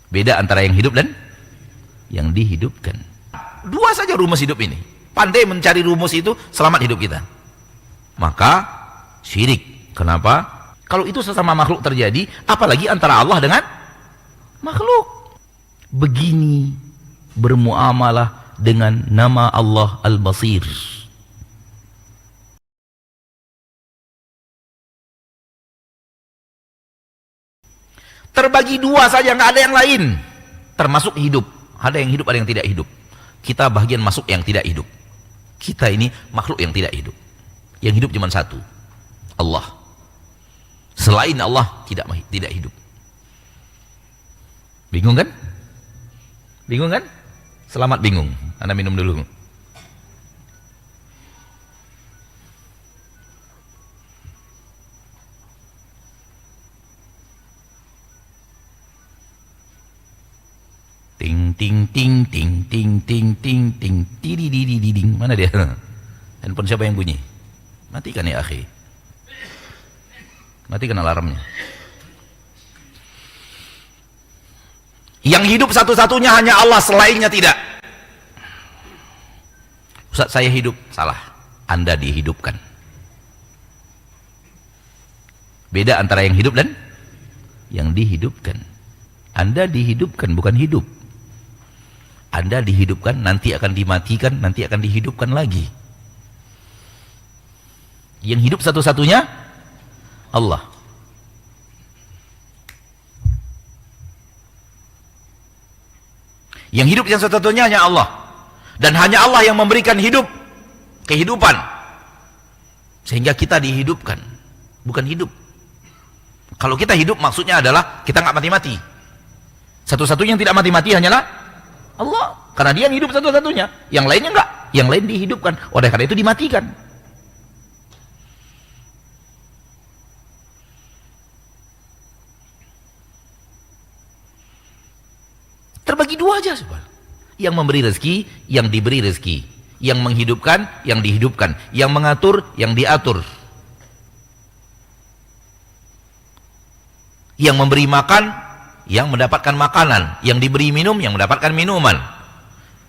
Beda antara yang hidup dan yang dihidupkan. Dua saja rumus hidup ini. Pandai mencari rumus itu, selamat hidup kita. Maka syirik. Kenapa? Kalau itu sesama makhluk terjadi, apalagi antara Allah dengan makhluk. Begini bermuamalah dengan nama Allah Al-Basir. Terbagi dua saja, nggak ada yang lain. Termasuk hidup. Ada yang hidup, ada yang tidak hidup. Kita bagian masuk yang tidak hidup. Kita ini makhluk yang tidak hidup. Yang hidup cuma satu, Allah. Selain Allah tidak hidup. Bingung kan? Bingung kan? Selamat bingung. Anda minum dulu. Ting ting ting ting ting ting ting ting tididididing. Mana dia? Handphone siapa yang bunyi? Matikan ya akhi. Matikan alarmnya. Yang hidup satu-satunya hanya Allah, selainnya tidak. Ustaz, saya hidup. Salah. Anda dihidupkan. Beda antara yang hidup dan yang dihidupkan. Anda dihidupkan, bukan hidup. Anda dihidupkan, nanti akan dimatikan, nanti akan dihidupkan lagi. Yang hidup satu-satunya Allah. Yang hidup yang satu-satunya hanya Allah. Dan hanya Allah yang memberikan hidup, kehidupan. Sehingga kita dihidupkan, bukan hidup. Kalau kita hidup maksudnya adalah kita nggak mati-mati. Satu-satunya yang tidak mati-mati hanyalah Allah. Karena dia yang hidup satu-satunya. Yang lainnya enggak. Yang lain dihidupkan. Oleh karena itu dimatikan. Terbagi dua aja. Yang memberi rezeki, yang diberi rezeki. Yang menghidupkan, yang dihidupkan. Yang mengatur, yang diatur. Yang memberi makan, yang mendapatkan makanan. Yang diberi minum, yang mendapatkan minuman.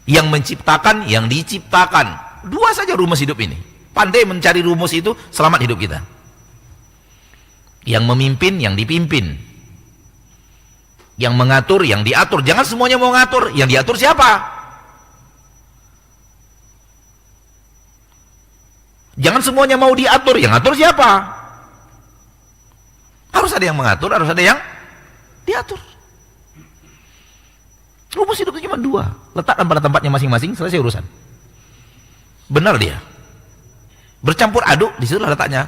Yang menciptakan, yang diciptakan. Dua saja rumus hidup ini. Pandai mencari rumus itu, selamat hidup kita. Yang memimpin, yang dipimpin. Yang mengatur, yang diatur. Jangan semuanya mau ngatur. Yang diatur siapa? Jangan semuanya mau diatur. Yang ngatur siapa? Harus ada yang mengatur, harus ada yang diatur. Rumus hidup itu cuma dua. Letakkan pada tempatnya masing-masing, selesai urusan. Benar dia. Bercampur aduk, disitulah letaknya.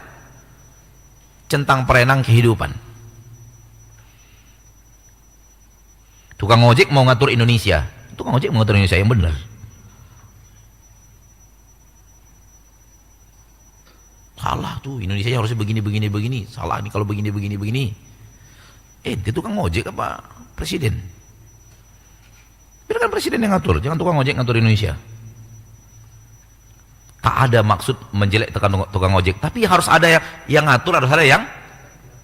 Centang perenang kehidupan. Tukang ojek mau ngatur Indonesia. Tukang ojek mau ngatur Indonesia yang benar. Salah tuh, Indonesia harusnya begini. Salah nih kalau begini. Dia tukang ojek apa presiden? Biarkan presiden yang ngatur, jangan tukang ojek ngatur Indonesia. Tak ada maksud menjelek tukang ojek, tapi harus ada yang ngatur, harus ada yang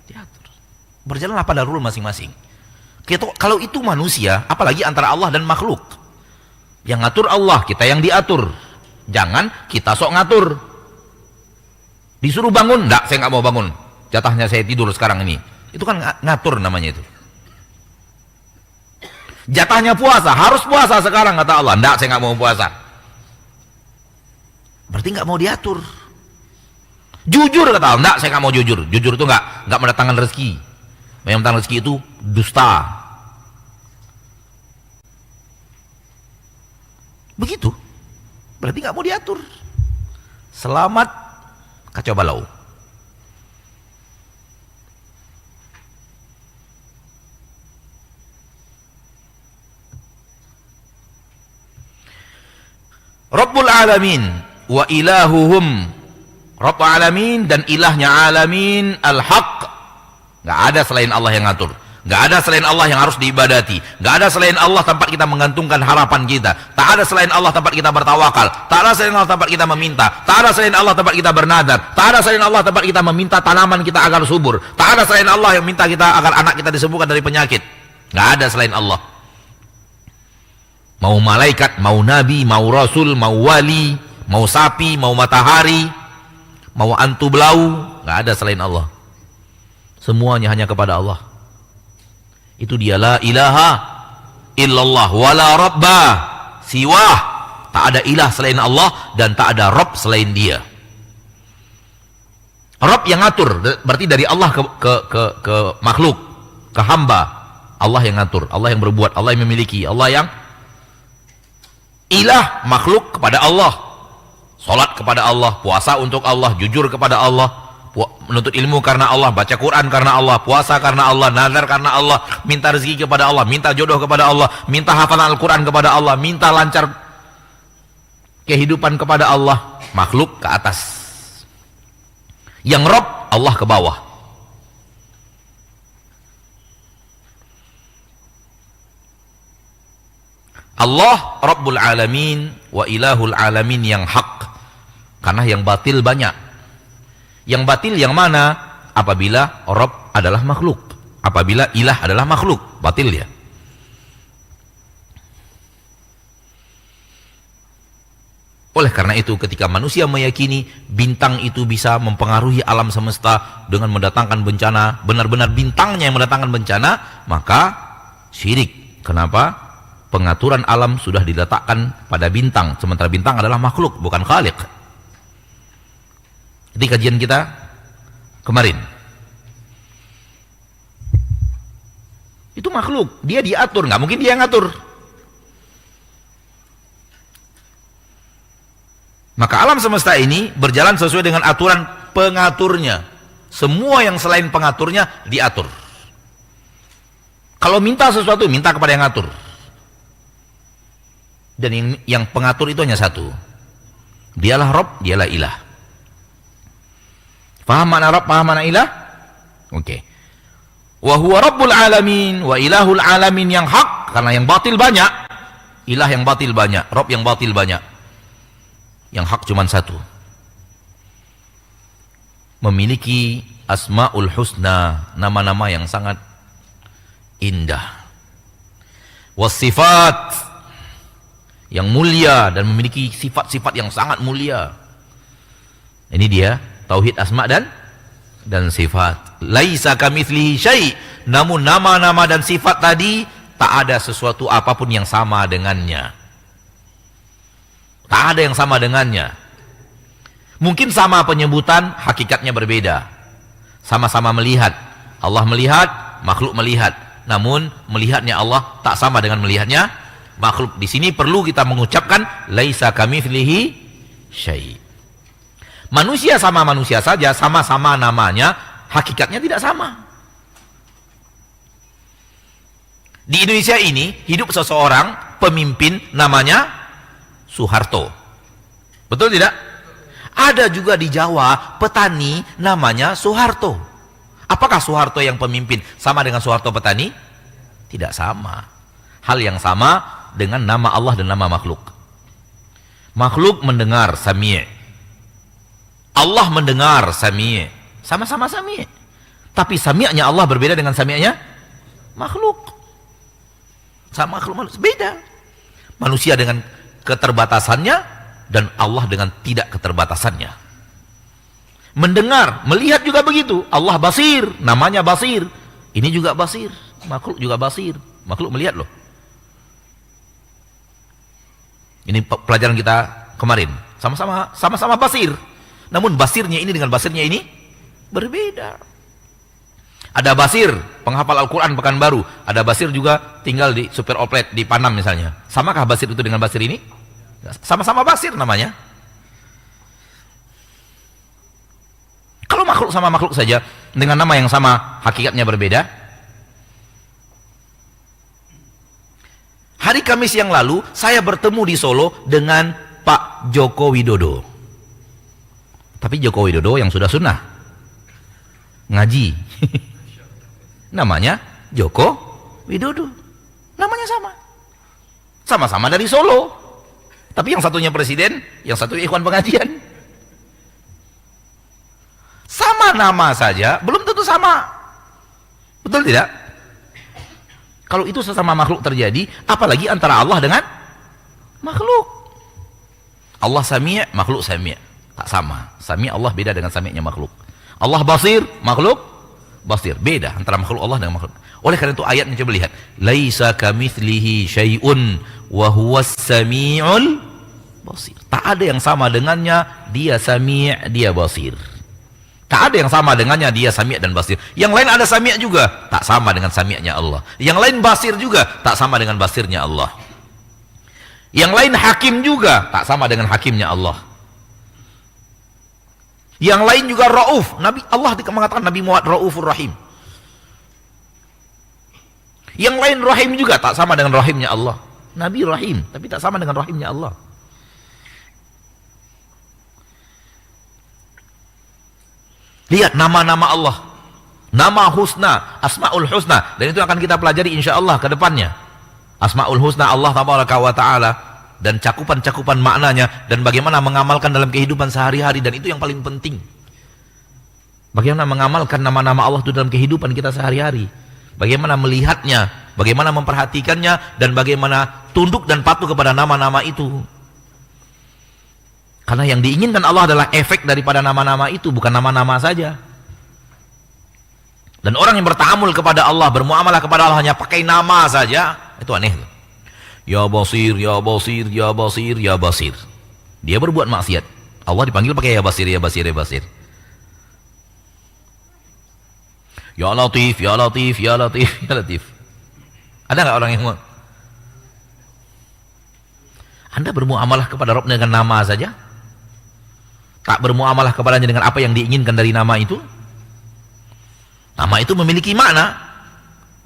diatur. Berjalanlah pada rule masing-masing. Kalau itu manusia, apalagi antara Allah dan makhluk. Yang ngatur Allah, kita yang diatur. Jangan kita sok ngatur. Disuruh bangun, enggak, saya nggak mau bangun. Jatahnya saya tidur sekarang ini. Itu kan ngatur namanya itu. Jatahnya puasa, harus puasa sekarang kata Allah. Enggak, saya nggak mau puasa. Berarti nggak mau diatur. Jujur kata Allah, enggak, saya nggak mau jujur. Jujur itu nggak mendatangkan rezeki. Yang mendatangkan rezeki itu dusta. Begitu. Berarti nggak mau diatur. Selamat kacau balau. Rabbul alamin wa ilahuhum. Rabbul alamin dan ilahnya alamin al-haq. Nggak ada selain Allah yang ngatur. Nggak ada selain Allah yang harus diibadati. Nggak ada selain Allah tempat kita menggantungkan harapan kita. Tak ada selain Allah tempat kita bertawakal. Tak ada selain Allah tempat kita meminta. Tak ada selain Allah tempat kita bernadar. Tak ada selain Allah tempat kita meminta tanaman kita agar subur. Tak ada selain Allah yang minta kita agar anak kita disembuhkan dari penyakit. Nggak ada selain Allah. Mau malaikat, mau nabi, mau rasul, mau wali, mau sapi, mau matahari, mau antu belau, nggak ada selain Allah. Semuanya hanya kepada Allah. Itu dia la ilaha illallah wala rabba siwah. Tak ada ilah selain Allah dan tak ada Rabb selain dia. Rabb yang ngatur, berarti dari Allah ke makhluk, ke hamba. Allah yang ngatur, Allah yang berbuat, Allah yang memiliki, Allah yang ilah, makhluk kepada Allah. Salat kepada Allah, puasa untuk Allah, jujur kepada Allah, menuntut ilmu karena Allah, baca Quran karena Allah, puasa karena Allah, nazar karena Allah, minta rezeki kepada Allah, minta jodoh kepada Allah, minta hafalan Al-Quran kepada Allah, minta lancar kehidupan kepada Allah. Makhluk ke atas, yang Rabb Allah ke bawah. Allah Rabbul Alamin wa Ilahul Alamin yang hak. Karena yang batil banyak. Yang batil yang mana? Apabila Rabb adalah makhluk, apabila ilah adalah makhluk, batil dia. Oleh karena itu ketika manusia meyakini bintang itu bisa mempengaruhi alam semesta dengan mendatangkan bencana, benar-benar bintangnya yang mendatangkan bencana, maka syirik. Kenapa? Pengaturan alam sudah diletakkan pada bintang, sementara bintang adalah makhluk, bukan khaliq. Jadi kajian kita kemarin, itu makhluk, dia diatur, nggak mungkin dia yang ngatur. Maka alam semesta ini berjalan sesuai dengan aturan pengaturnya. Semua yang selain pengaturnya diatur. Kalau minta sesuatu, minta kepada yang ngatur. Dan yang pengatur itu hanya satu. Dialah Rabb, dialah ilah. Faham makna Rabb, paham makna ilah? Oke. Wa huwa Rabbul Alamin wa Ilahul Alamin yang hak. Karena yang batil banyak. Ilah yang batil banyak, Rabb yang batil banyak. Yang hak cuma satu. Memiliki Asmaul Husna, nama-nama yang sangat indah. Wasifat, yang mulia dan memiliki sifat-sifat yang sangat mulia. Ini dia tauhid asma dan sifat. Laisa kamitslihi syai'. Namun nama-nama dan sifat tadi tak ada sesuatu apapun yang sama dengannya. Tak ada yang sama dengannya. Mungkin sama penyebutan, hakikatnya berbeda. Sama-sama melihat. Allah melihat, makhluk melihat. Namun melihatnya Allah tak sama dengan melihatnya makhluk. Di sini perlu kita mengucapkan laisa kamitslihi syai'. Manusia sama manusia saja, sama-sama namanya, hakikatnya tidak sama. Di Indonesia ini hidup seseorang pemimpin namanya Soeharto. Betul tidak? Ada juga di Jawa petani namanya Soeharto. Apakah Soeharto yang pemimpin sama dengan Soeharto petani? Tidak sama. Hal yang sama dengan nama Allah dan nama makhluk. Makhluk mendengar sami', Allah mendengar sami', sama-sama sami'. Tapi sami'nya Allah berbeda dengan sami'nya makhluk. Sama makhluk beda. Manusia dengan keterbatasannya dan Allah dengan tidak keterbatasannya. Mendengar, melihat juga begitu. Allah basir, namanya basir. Ini juga basir, makhluk juga basir. Makhluk melihat loh. Ini pelajaran kita kemarin. Sama-sama basir. Namun basirnya ini dengan basirnya ini berbeda. Ada basir penghafal Al-Quran Pekanbaru. Ada basir juga tinggal di Super Oplet di Panam misalnya. Samakah basir itu dengan basir ini? Sama-sama basir namanya. Kalau makhluk sama makhluk saja dengan nama yang sama, hakikatnya berbeda. Hari Kamis yang lalu saya bertemu di Solo dengan Pak Joko Widodo. Tapi Joko Widodo yang sudah sunnah ngaji. Namanya Joko Widodo. Namanya sama. Sama-sama dari Solo. Tapi yang satunya presiden, yang satu ikhwan pengajian. Sama nama saja, belum tentu sama. Betul tidak? Kalau itu sesama makhluk terjadi, apalagi antara Allah Makhluk. Allah sami', makhluk sami'. Tak sama. Sami' Allah beda dengan sami'nya makhluk. Allah basir, makhluk basir. Beda antara makhluk Allah dengan makhluk. Oleh karena itu ayatnya coba lihat. Laisa kamitslihi syai'un wa huwas sami'ul basir. Tak ada yang sama dengannya, dia sami', dia basir. Tak ada yang sama dengannya, dia sami' dan basir. Yang lain ada sami' juga, tak sama dengan sami'nya Allah. Yang lain basir juga, tak sama dengan basirnya Allah. Yang lain hakim juga, tak sama dengan hakimnya Allah. Yang lain juga Rauf. Nabi Allah mengatakan Nabi Muhammad Raufur Rahim. Yang lain Rahim juga, tak sama dengan Rahimnya Allah. Nabi Rahim, tapi tak sama dengan Rahimnya Allah. Lihat nama-nama Allah, nama husna, asmaul husna, dan itu akan kita pelajari insya Allah ke depannya. Asmaul husna Allah tabaraka wa ta'ala, dan cakupan-cakupan maknanya, dan bagaimana mengamalkan dalam kehidupan sehari-hari, dan itu yang paling penting. Bagaimana mengamalkan nama-nama Allah itu dalam kehidupan kita sehari-hari, bagaimana melihatnya, bagaimana memperhatikannya, dan bagaimana tunduk dan patuh kepada nama-nama itu. Karena yang diinginkan Allah adalah efek daripada nama-nama itu, bukan nama-nama saja. Dan orang yang bertaamul kepada Allah, bermuamalah kepada Allah hanya pakai nama saja, itu aneh. Ya Basir, ya Basir, ya Basir, ya Basir. Dia berbuat maksiat. Allah dipanggil pakai ya Basir, ya Basir, ya Basir. Ya Latif, ya Latif, ya Latif, ya Latif. Ada nggak orang yang mau? Anda bermuamalah kepada Rabb dengan nama saja? Tak bermuamalah kepadanya dengan apa yang diinginkan dari nama itu? Nama itu memiliki makna.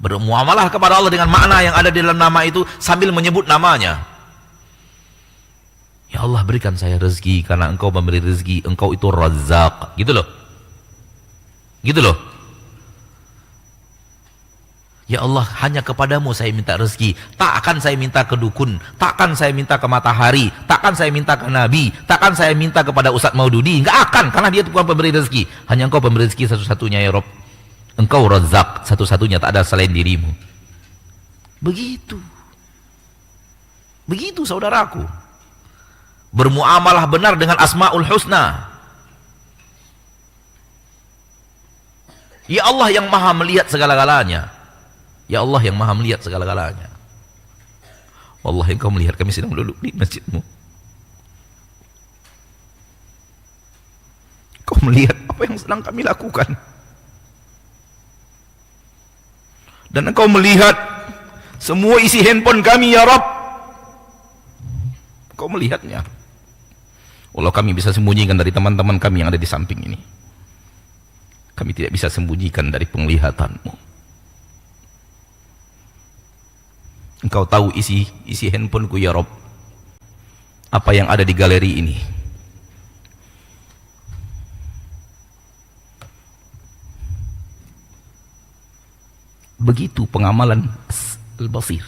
Bermuamalah kepada Allah dengan makna yang ada di dalam nama itu sambil menyebut namanya. Ya Allah, berikan saya rezeki karena Engkau memberi rezeki, Engkau itu Razzaq. Gitu loh. Gitu loh. Ya Allah, hanya kepadamu saya minta rezeki. Tak akan saya minta ke dukun, takkan saya minta ke matahari, takkan saya minta ke nabi, takkan saya minta kepada Ustadz Maududi. Enggak akan, karena dia bukan pemberi rezeki. Hanya Engkau pemberi rezeki satu-satunya ya Rabb. Engkau Razzaq, satu-satunya, tak ada selain dirimu. Begitu. Begitu saudaraku. Bermuamalah benar dengan Asmaul Husna. Ya Allah yang maha melihat segala-galanya. Ya Allah yang maha melihat segala-galanya. Wallahi Engkau melihat kami sedang duduk di masjidmu. Engkau melihat apa yang sedang kami lakukan. Dan Engkau melihat semua isi handphone kami ya Rabb. Engkau melihatnya. Walau kami bisa sembunyikan dari teman-teman kami yang ada di samping ini, kami tidak bisa sembunyikan dari penglihatan-Mu. Engkau tahu isi handphoneku ya Rabb, apa yang ada di galeri ini. Begitu pengamalan Al-Basir.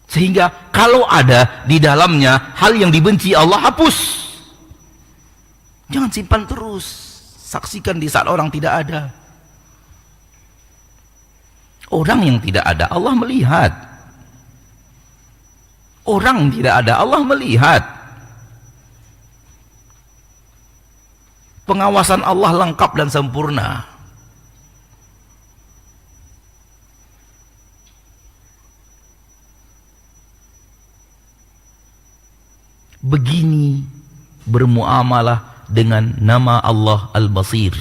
Sehingga kalau ada di dalamnya hal yang dibenci Allah, hapus. Jangan simpan terus. Saksikan di saat orang tidak ada. Orang yang tidak ada, Allah melihat. Orang tidak ada, Allah melihat. Pengawasan Allah lengkap dan sempurna. Begini bermuamalah dengan nama Allah Al-Basir.